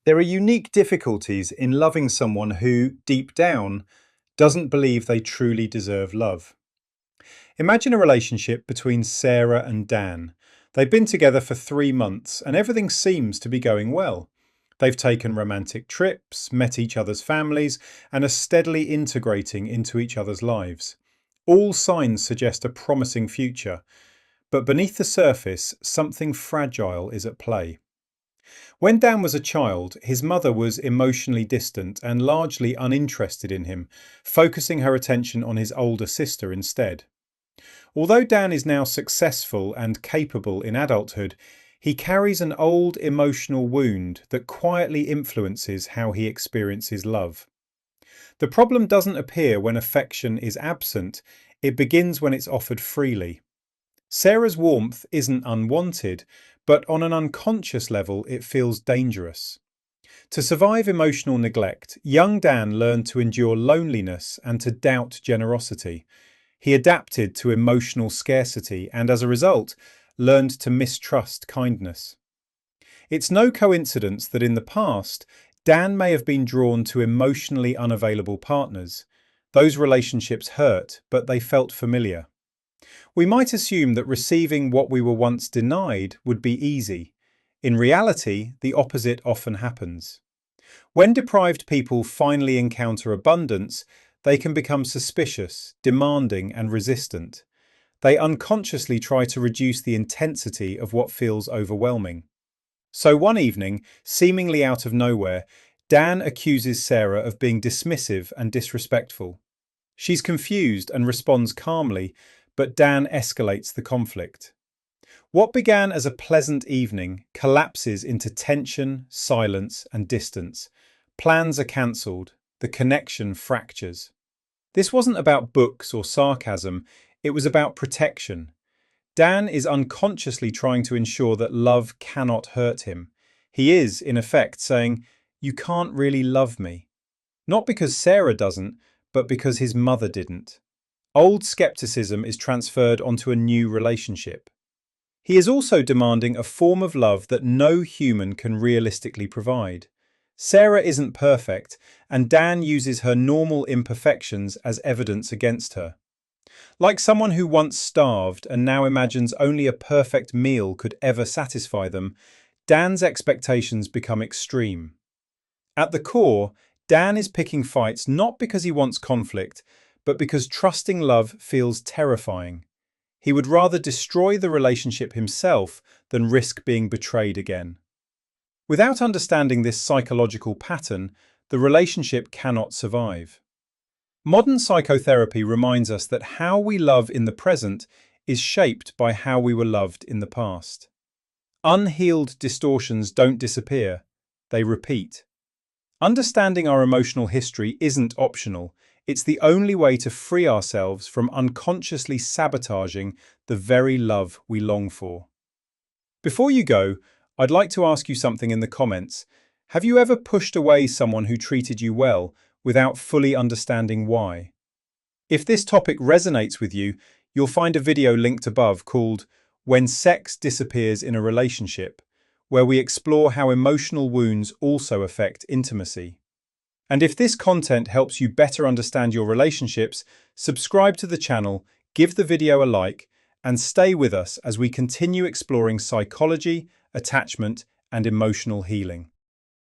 There are unique difficulties in loving someone who, deep down, doesn't believe they truly deserve love. Imagine a relationship between Sarah and Dan. They've been together for 3 months and everything seems to be going well. They've taken romantic trips, met each other's families, and are steadily integrating into each other's lives. All signs suggest a promising future, but beneath the surface, something fragile is at play. When Dan was a child, his mother was emotionally distant and largely uninterested in him, focusing her attention on his older sister instead. Although Dan is now successful and capable in adulthood, he carries an old emotional wound that quietly influences how he experiences love. The problem doesn't appear when affection is absent, it begins when it's offered freely. Sarah's warmth isn't unwanted, but on an unconscious level, it feels dangerous. To survive emotional neglect, young Dan learned to endure loneliness and to doubt generosity. He adapted to emotional scarcity and, as a result, learned to mistrust kindness. It's no coincidence that in the past, Dan may have been drawn to emotionally unavailable partners. Those relationships hurt, but they felt familiar. We might assume that receiving what we were once denied would be easy. In reality, the opposite often happens. When deprived people finally encounter abundance, they can become suspicious, demanding, and resistant. They unconsciously try to reduce the intensity of what feels overwhelming. So one evening, seemingly out of nowhere, Dan accuses Sarah of being dismissive and disrespectful. She's confused and responds calmly, but Dan escalates the conflict. What began as a pleasant evening collapses into tension, silence, and distance. Plans are cancelled. The connection fractures. This wasn't about books or sarcasm, it was about protection. Dan is unconsciously trying to ensure that love cannot hurt him. He is, in effect, saying, "You can't really love me." Not because Sarah doesn't, but because his mother didn't. Old skepticism is transferred onto a new relationship. He is also demanding a form of love that no human can realistically provide. Sarah isn't perfect, and Dan uses her normal imperfections as evidence against her. Like someone who once starved and now imagines only a perfect meal could ever satisfy them, Dan's expectations become extreme. At the core, Dan is picking fights not because he wants conflict, but because trusting love feels terrifying. He would rather destroy the relationship himself than risk being betrayed again. Without understanding this psychological pattern, the relationship cannot survive. Modern psychotherapy reminds us that how we love in the present is shaped by how we were loved in the past. Unhealed distortions don't disappear, they repeat. Understanding our emotional history isn't optional. It's the only way to free ourselves from unconsciously sabotaging the very love we long for. Before you go, I'd like to ask you something in the comments. Have you ever pushed away someone who treated you well without fully understanding why? If this topic resonates with you, you'll find a video linked above called "When Sex Disappears in a Relationship," where we explore how emotional wounds also affect intimacy. And if this content helps you better understand your relationships, subscribe to the channel, give the video a like, and stay with us as we continue exploring psychology, attachment, and emotional healing.